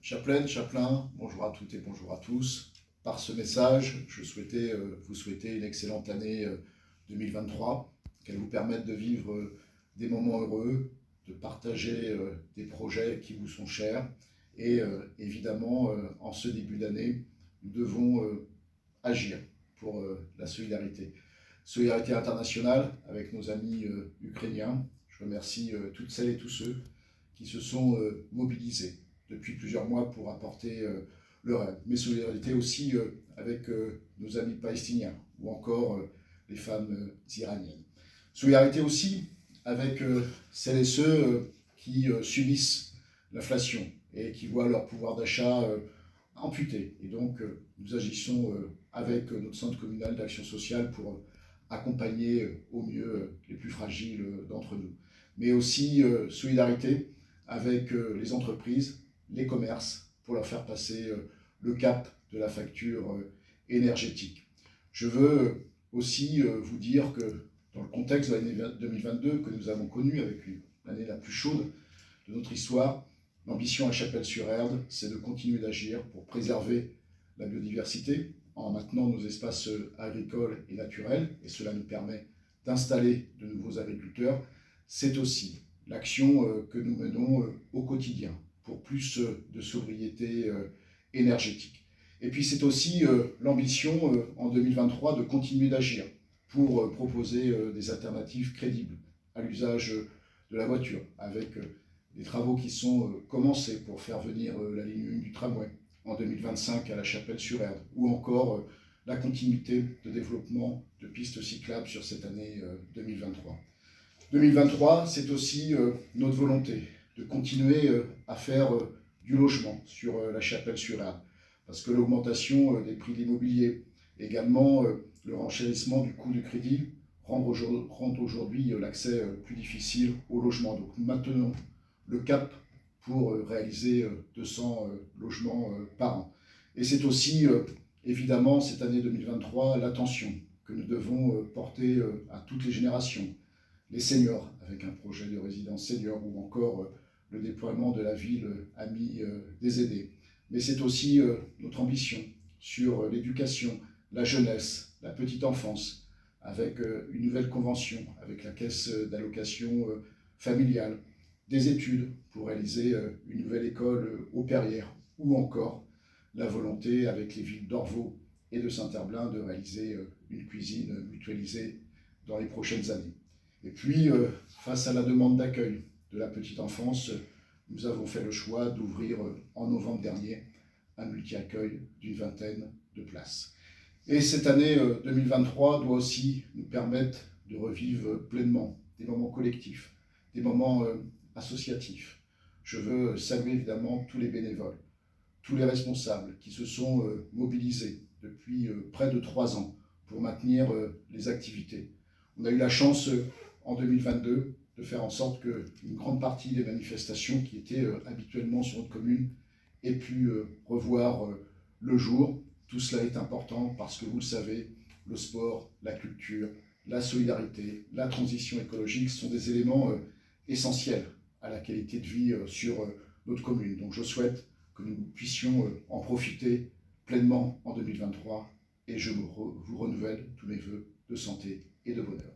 Chapelaine, Chapelain, bonjour à toutes et bonjour à tous. Par ce message, je souhaitais vous souhaiter une excellente année 2023, qu'elle vous permette de vivre des moments heureux, de partager des projets qui vous sont chers. Et évidemment, en ce début d'année, nous devons agir pour la solidarité. Solidarité internationale avec nos amis ukrainiens. Je remercie toutes celles et tous ceux qui se sont mobilisés depuis plusieurs mois pour apporter leur aide. Mais solidarité aussi avec nos amis palestiniens ou encore les femmes iraniennes. Solidarité aussi avec celles et ceux qui subissent l'inflation et qui voient leur pouvoir d'achat amputé. Et donc, nous agissons avec notre centre communal d'action sociale pour accompagner au mieux les plus fragiles d'entre nous. Mais aussi solidarité avec les entreprises, les commerces, pour leur faire passer le cap de la facture énergétique. Je veux aussi vous dire que dans le contexte de l'année 2022 que nous avons connue, avec l'année la plus chaude de notre histoire, l'ambition à Chapelle-sur-Erdre, c'est de continuer d'agir pour préserver la biodiversité en maintenant nos espaces agricoles et naturels, et cela nous permet d'installer de nouveaux agriculteurs. C'est aussi l'action que nous menons au quotidien pour plus de sobriété énergétique. Et puis c'est aussi l'ambition en 2023 de continuer d'agir pour proposer des alternatives crédibles à l'usage de la voiture, avec des travaux qui sont commencés pour faire venir la ligne 1 du tramway en 2025 à la Chapelle-sur-Erdre, ou encore la continuité de développement de pistes cyclables sur cette année 2023. 2023, c'est aussi notre volonté de continuer à faire du logement sur la Chapelle-sur-Erdre, parce que l'augmentation des prix de l'immobilier, également le renchérissement du coût du crédit, rend aujourd'hui l'accès plus difficile au logement. Donc nous maintenons le cap pour réaliser 200 logements par an. Et c'est aussi, évidemment, cette année 2023, l'attention que nous devons porter à toutes les générations, les seniors, avec un projet de résidence senior, ou encore le déploiement de la ville amie des aidés. Mais c'est aussi notre ambition sur l'éducation, la jeunesse, la petite enfance, avec une nouvelle convention avec la caisse d'allocation familiale, des études pour réaliser une nouvelle école aux Perrières, ou encore la volonté avec les villes d'Orvaux et de Saint-Herblain de réaliser une cuisine mutualisée dans les prochaines années. Et puis, face à la demande d'accueil de la petite enfance, nous avons fait le choix d'ouvrir en novembre dernier un multi-accueil d'une vingtaine de places. Et cette année 2023 doit aussi nous permettre de revivre pleinement des moments collectifs, des moments associatifs. Je veux saluer évidemment tous les bénévoles, tous les responsables qui se sont mobilisés depuis près de 3 ans pour maintenir les activités. On a eu la chance en 2022 de faire en sorte qu'une grande partie des manifestations qui étaient habituellement sur notre commune aient pu revoir le jour. Tout cela est important parce que vous le savez, le sport, la culture, la solidarité, la transition écologique sont des éléments essentiels à la qualité de vie sur notre commune. Donc je souhaite que nous puissions en profiter pleinement en 2023 et je vous renouvelle tous mes vœux de santé et de bonheur.